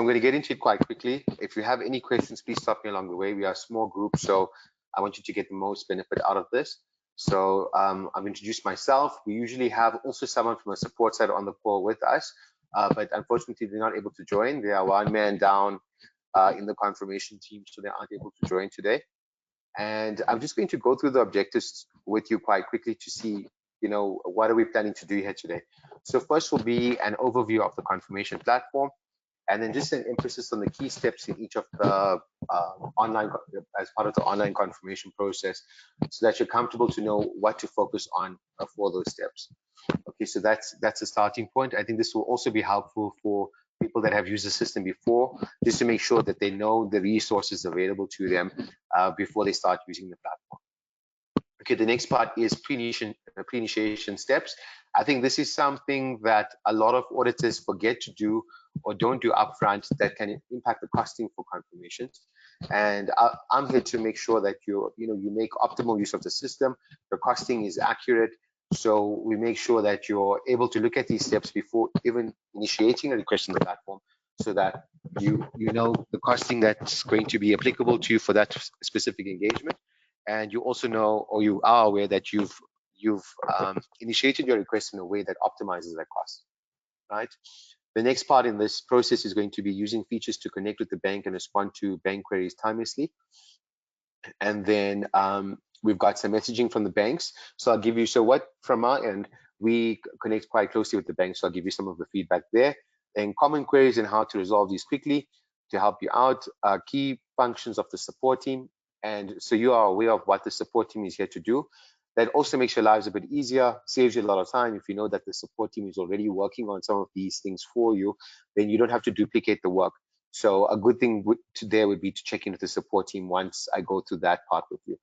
I'm going to get into it quite quickly. If you have any questions, please stop me along the way. We are a small group, so I want you to get the most benefit out of this. So I've introduced myself. We usually have also someone from the support side on the call with us, but unfortunately they're not able to join. They are one man down in the confirmation team, so they aren't able to join today. And I'm just going to go through the objectives with you quite quickly to see, what are we planning to do here today. So first will be an overview of the confirmation platform, and then just an emphasis on the key steps in each of the as part of the online confirmation process, so that you're comfortable to know what to focus on for those steps. Okay, so that's a starting point. I think this will also be helpful for people that have used the system before, just to make sure that they know the resources available to them before they start using the platform. Okay, the next part is pre-initiation steps. I think this is something that a lot of auditors forget to do or don't do upfront, that can impact the costing for confirmations. And I'm here to make sure that you make optimal use of the system. The costing is accurate, so we make sure that you're able to look at these steps before even initiating a request on the platform, so that you know the costing that's going to be applicable to you for that specific engagement. And you also know, or you are aware, that you've initiated your request in a way that optimizes that cost, right? The next part in this process is going to be using features to connect with the bank and respond to bank queries timelessly. And then we've got some messaging from the banks. So I'll give you, from our end, we connect quite closely with the bank. So I'll give you some of the feedback there. And common queries and how to resolve these quickly to help you out. Key functions of the support team. And so you are aware of what the support team is here to do. That also makes your lives a bit easier, saves you a lot of time. If you know that the support team is already working on some of these things for you, then you don't have to duplicate the work. So a good thing there would be to check in with the support team once I go through that part with you.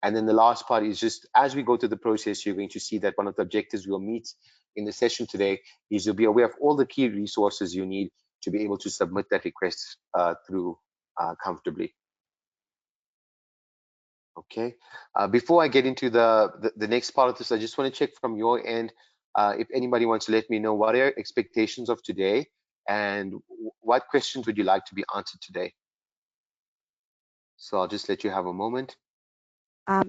And then the last part is just, as we go through the process, you're going to see that one of the objectives we'll meet in the session today is you'll be aware of all the key resources you need to be able to submit that request through comfortably. Okay, before I get into the next part of this, I just want to check from your end if anybody wants to let me know what are your expectations of today and what questions would you like to be answered today. So I'll just let you have a moment.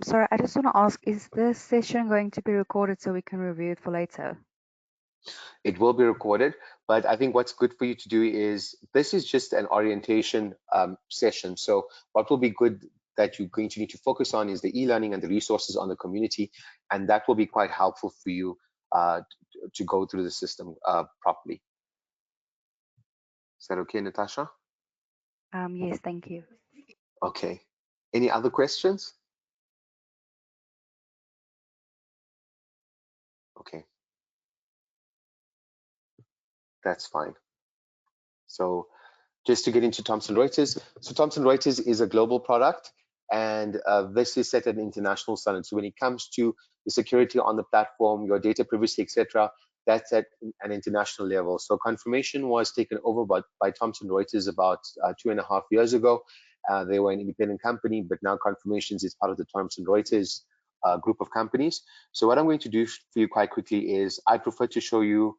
Sorry, I just want to ask, is this session going to be recorded so we can review it for later? It will be recorded, but I think what's good for you to do is, this is just an orientation session. So what will be good that you're going to need to focus on is the e-learning and the resources on the community, and that will be quite helpful for you to go through the system properly. Is that okay, Natasha? Yes, thank you. Okay. Any other questions? Okay. That's fine. So just to get into Thomson Reuters. So Thomson Reuters is a global product, and this is set at an international standard. So when it comes to the security on the platform, your data privacy, etc., that's at an international level. So confirmation was taken over by Thomson Reuters about 2.5 years ago. They were an independent company, but now confirmations is part of the Thomson Reuters group of companies. So what I'm going to do for you quite quickly is, I prefer to show you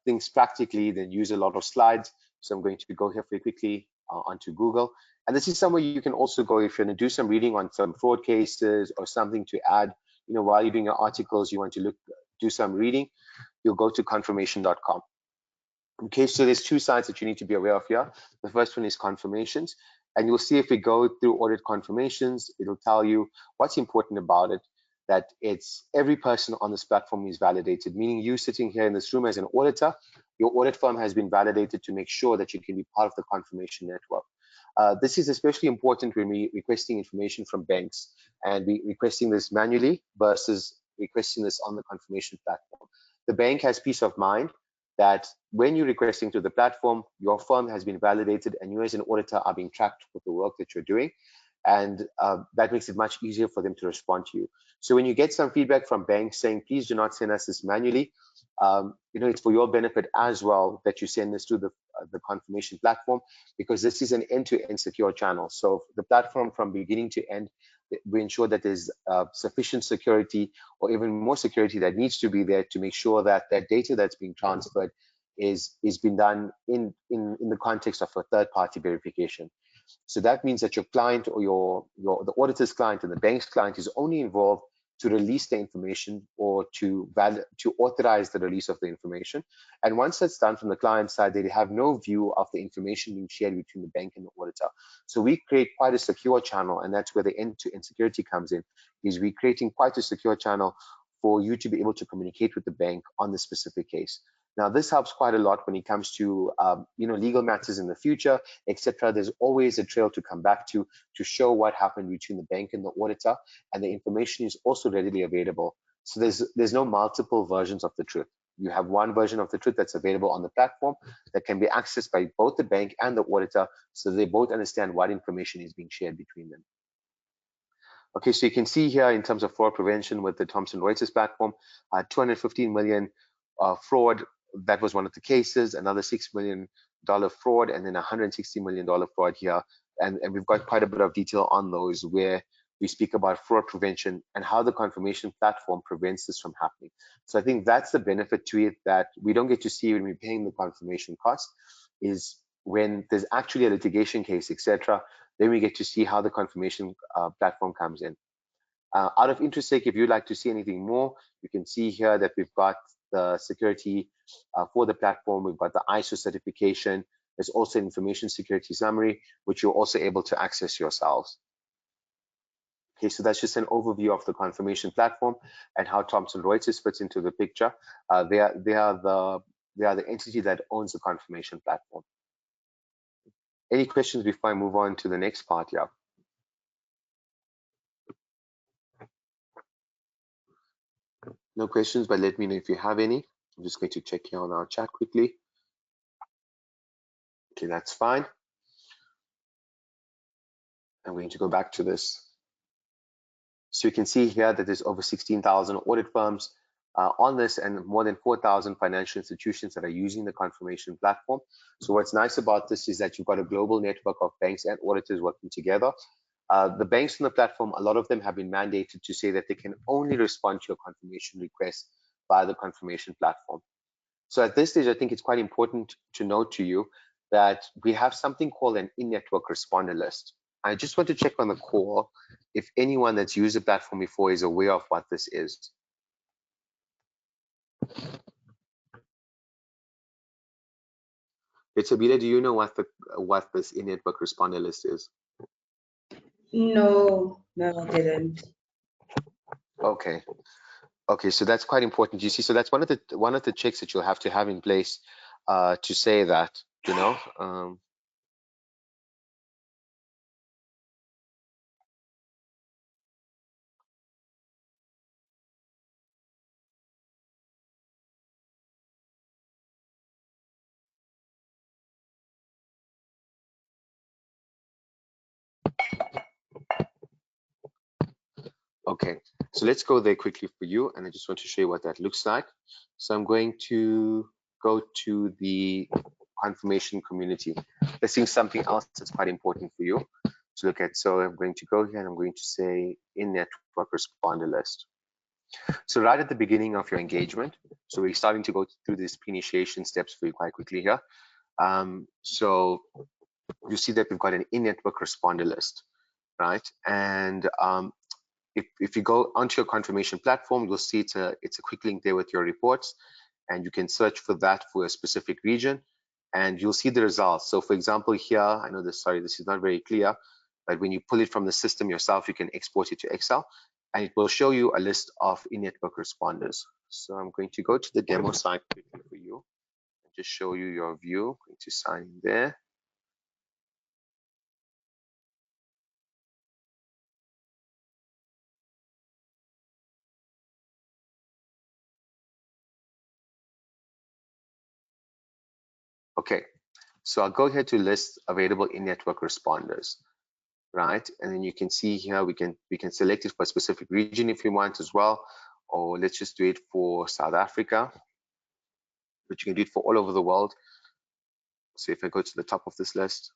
things practically than use a lot of slides. So I'm going to go here very quickly onto Google. And this is somewhere you can also go if you're going to do some reading on some fraud cases or something to add, while you're doing your articles, you want to do some reading, you'll go to confirmation.com. Okay, so there's two sites that you need to be aware of here. The first one is confirmations. And you'll see if we go through audit confirmations, it'll tell you what's important about it, that it's every person on this platform is validated, meaning you sitting here in this room as an auditor, your audit firm has been validated to make sure that you can be part of the confirmation network. This is especially important when we're requesting information from banks, and we're requesting this manually versus requesting this on the confirmation platform. The bank has peace of mind that when you're requesting to the platform, your firm has been validated and you as an auditor are being tracked with the work that you're doing. And that makes it much easier for them to respond to you. So when you get some feedback from banks saying, please do not send us this manually, it's for your benefit as well that you send this to the confirmation platform, because this is an end-to-end secure channel. So the platform from beginning to end, we ensure that there's sufficient security or even more security that needs to be there to make sure that that data that's being transferred is been done in the context of a third-party verification. So that means that your client or the auditor's client and the bank's client is only involved to release the information or to authorize the release of the information. And once that's done from the client side, they have no view of the information being shared between the bank and the auditor. So we create quite a secure channel, and that's where the end-to-end security comes in, is we creating quite a secure channel for you to be able to communicate with the bank on the specific case. Now, this helps quite a lot when it comes to legal matters in the future, etc. There's always a trail to come back to show what happened between the bank and the auditor, and the information is also readily available. So there's no multiple versions of the truth. You have one version of the truth that's available on the platform that can be accessed by both the bank and the auditor, so they both understand what information is being shared between them. Okay, so you can see here in terms of fraud prevention with the Thomson Reuters platform, 215 million fraud, that was one of the cases, another $6 million fraud, and then $160 million fraud here. And we've got quite a bit of detail on those where we speak about fraud prevention and how the confirmation platform prevents this from happening. So I think that's the benefit to it that we don't get to see when we're paying the confirmation cost, is when there's actually a litigation case, etc., then we get to see how the confirmation platform comes in. Out of interest sake, if you'd like to see anything more, you can see here that we've got the security for the platform. We've got the ISO certification. There's also information security summary, which you're also able to access yourselves. Okay, so that's just an overview of the confirmation platform and how Thomson Reuters fits into the picture. They are the entity that owns the confirmation platform. Any questions before I move on to the next part here? No questions, but let me know if you have any. I'm just going to check here on our chat quickly. Okay, that's fine. I'm going to go back to this. So you can see here that there's over 16,000 audit firms on this, and more than 4,000 financial institutions that are using the confirmation platform. So what's nice about this is that you've got a global network of banks and auditors working together. The banks on the platform, a lot of them have been mandated to say that they can only respond to your confirmation request via the confirmation platform. So at this stage, I think it's quite important to note to you that we have something called an in-network responder list. I just want to check on the call if anyone that's used the platform before is aware of what this is. Itabila, do you know what this in-network responder list is? No, I didn't. Okay. Okay, so that's quite important. You see, so that's one of the checks that you'll have to have in place to say that, you know. Okay, so let's go there quickly for you, and I just want to show you what that looks like. So I'm going to go to the confirmation community. Let's see something else that's quite important for you to look at. So I'm going to go here and I'm going to say in-network responder list. So right at the beginning of your engagement, so we're starting to go through these pre-initiation steps for you quite quickly here. So you see that we've got an in-network responder list, right? And if you go onto your confirmation platform, you'll see it's a quick link there with your reports, and you can search for that for a specific region, and you'll see the results. So for example, here, I know this, sorry, this is not very clear, but when you pull it from the system yourself, you can export it to Excel, and it will show you a list of in-network responders. So I'm going to go to the demo site quickly for you and just show you your view. I'm going to sign in there. Okay, so I'll go ahead to list available in-network responders, right? And then you can see here we can select it for a specific region if you want as well, or let's just do it for South Africa, but you can do it for all over the world. So if I go to the top of this list,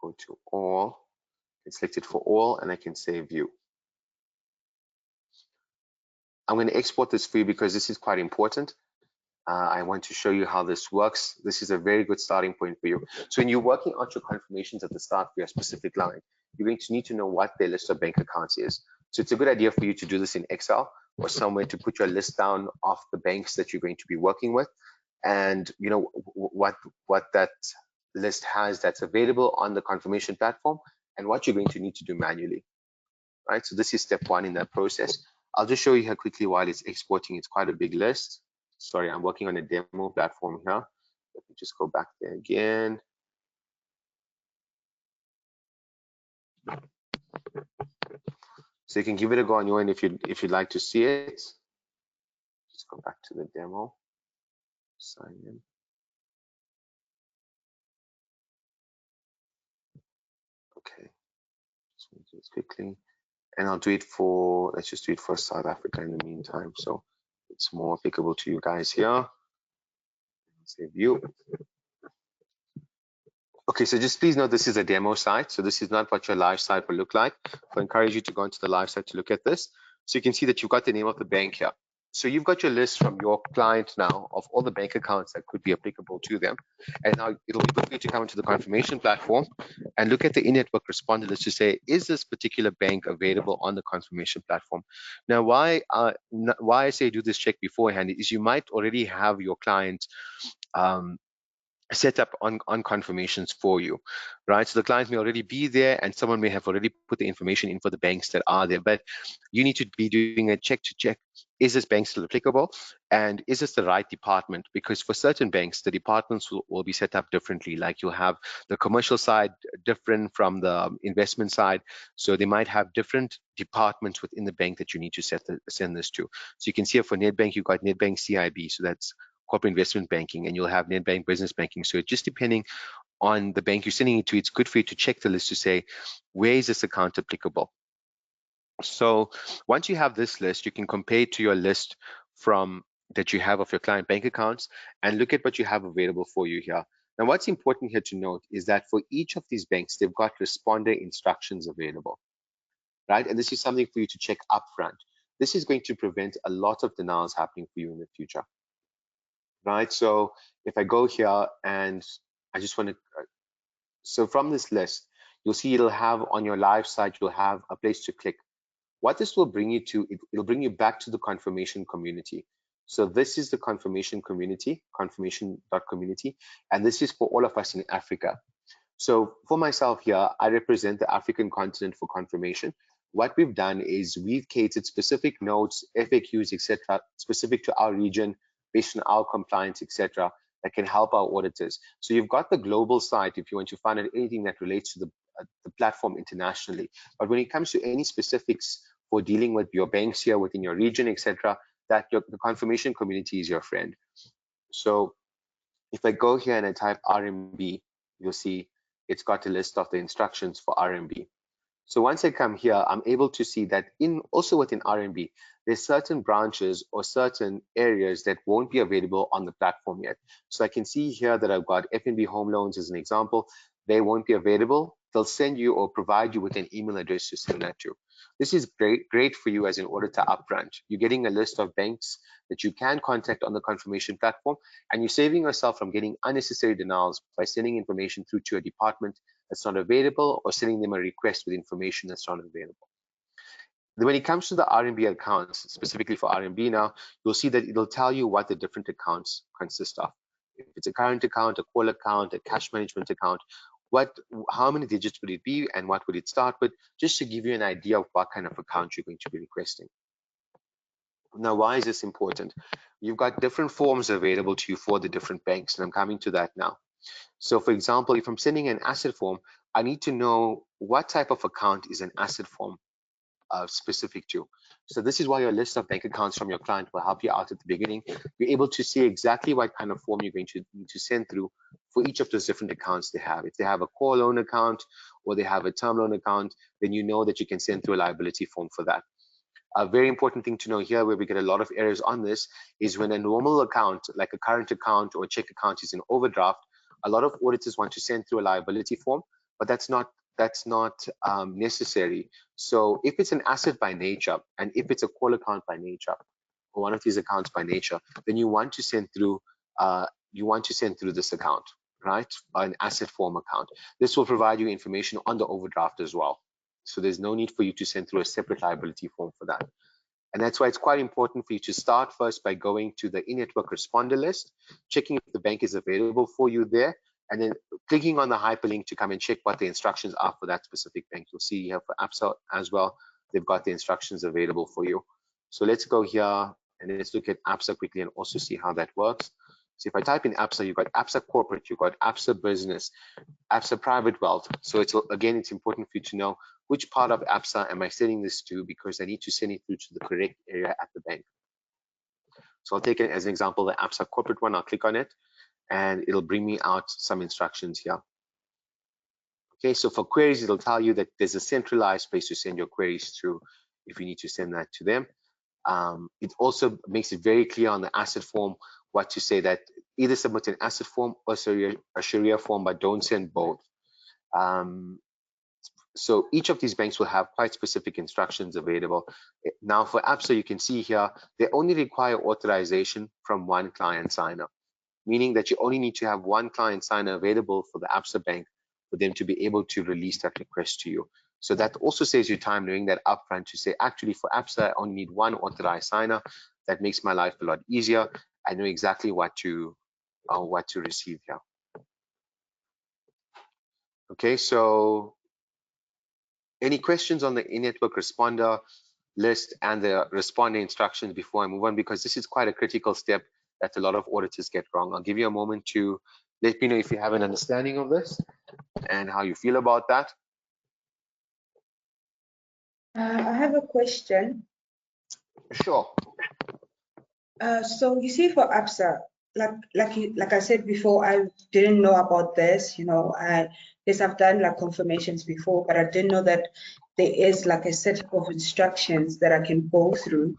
go to all, and select it for all, and I can say view. I'm going to export this for you because this is quite important. I want to show you how this works. This is a very good starting point for you. So when you're working out your confirmations at the start for your specific line, you're going to need to know what their list of bank accounts is. So it's a good idea for you to do this in Excel or somewhere to put your list down of the banks that you're going to be working with, and you know what that list has that's available on the confirmation platform, and what you're going to need to do manually. Right, so this is step one in that process. I'll just show you here quickly while it's exporting. It's quite a big list. Sorry, I'm working on a demo platform here. Let me just go back there again. So you can give it a go on your end if you'd like to see it. Just go back to the demo. Sign in. Okay, just want to do this quickly. And I'll do it for, let's just do it for South Africa in the meantime. So it's more applicable to you guys here. Say view. Okay, so just please note this is a demo site. So this is not what your live site will look like. I encourage you to go into the live site to look at this. So you can see that you've got the name of the bank here. So you've got your list from your client now of all the bank accounts that could be applicable to them. And now it'll be good for you to come into the confirmation platform and look at the in-network responder list to say, is this particular bank available on the confirmation platform? Now, why I say do this check beforehand is you might already have your client set up on confirmations for you, right? So the client may already be there and someone may have already put the information in for the banks that are there, but you need to be doing a check to check, is this bank still applicable? And is this the right department? Because for certain banks, the departments will be set up differently. Like you'll have the commercial side different from the investment side. So they might have different departments within the bank that you need to send this to. So you can see here for Nedbank, you've got Nedbank CIB. So that's corporate investment banking, and you'll have Nedbank business banking. So just depending on the bank you're sending it to, it's good for you to check the list to say, where is this account applicable? So once you have this list, you can compare it to your list from that you have of your client bank accounts and look at what you have available for you here. Now, what's important here to note is that for each of these banks, they've got responder instructions available, right? And this is something for you to check upfront. This is going to prevent a lot of denials happening for you in the future. Right, so if I go here and I just want to, so from this list, you'll see it'll have on your live site, you'll have a place to click. What this will bring you to, it'll bring you back to the confirmation community. So this is the confirmation community, confirmation.community, and this is for all of us in Africa. So for myself here, I represent the African continent for confirmation. What we've done is we've catered specific notes, FAQs, etc., specific to our region, based on our compliance, etc., that can help our auditors. So you've got the global site if you want to find out anything that relates to the platform internationally. But when it comes to any specifics for dealing with your banks here within your region, etc., the confirmation community is your friend. So if I go here and I type RMB, you'll see it's got a list of the instructions for RMB. So once I come here, I'm able to see that also within RMB, there's certain branches or certain areas that won't be available on the platform yet. So I can see here that I've got FNB home loans as an example. They won't be available. They'll send you or provide you with an email address to send that to. This is great for you as an auditor upfront. You're getting a list of banks that you can contact on the confirmation platform, and you're saving yourself from getting unnecessary denials by sending information through to a department that's not available or sending them a request with information that's not available. When it comes to the RMB accounts, specifically for RMB now, you'll see that it'll tell you what the different accounts consist of. If it's a current account, a call account, a cash management account, how many digits would it be and what would it start with, just to give you an idea of what kind of account you're going to be requesting. Now, why is this important? You've got different forms available to you for the different banks, and I'm coming to that now. So for example, if I'm sending an asset form, I need to know what type of account is an asset form specific to. So this is why your list of bank accounts from your client will help you out at the beginning. You're able to see exactly what kind of form you're going to need to send through for each of those different accounts they have. If they have a core loan account or they have a term loan account, then you know that you can send through a liability form for that. A very important thing to know here, where we get a lot of errors on this, is when a normal account, like a current account or a check account, is in overdraft, a lot of auditors want to send through a liability form, but that's not necessary. So if it's an asset by nature, and if it's a call account by nature, or one of these accounts by nature, then you want to send through this account, right? An asset form account. This will provide you information on the overdraft as well. So there's no need for you to send through a separate liability form for that. And that's why it's quite important for you to start first by going to the in-network responder list, checking if the bank is available for you there, and then clicking on the hyperlink to come and check what the instructions are for that specific bank. You'll see here for ABSA as well, they've got the instructions available for you. So let's go here and let's look at ABSA quickly and also see how that works. So if I type in ABSA, you've got ABSA Corporate, you've got ABSA Business, ABSA Private Wealth. So it's important for you to know which part of ABSA am I sending this to, because I need to send it through to the correct area at the bank. So I'll take it as an example, the ABSA Corporate one. I'll click on it and it'll bring me out some instructions here. Okay, so for queries, it'll tell you that there's a centralized place to send your queries through if you need to send that to them. It also makes it very clear on the asset form what to say, that either submit an asset form or a Sharia form, but don't send both. So each of these banks will have quite specific instructions available. Now for ABSA, you can see here, they only require authorization from one client signer, meaning that you only need to have one client signer available for the ABSA bank for them to be able to release that request to you. So that also saves you time doing that upfront to say, actually for ABSA, I only need one authorized signer. That makes my life a lot easier. I know exactly what to receive here. Okay, so any questions on the in-network responder list and the responder instructions before I move on? Because this is quite a critical step that a lot of auditors get wrong. I'll give you a moment to let me know if you have an understanding of this and how you feel about that. I have a question. Sure. So you see, for ABSA, like I said before, I didn't know about this. You know, I've done like confirmations before, but I didn't know that there is like a set of instructions that I can go through.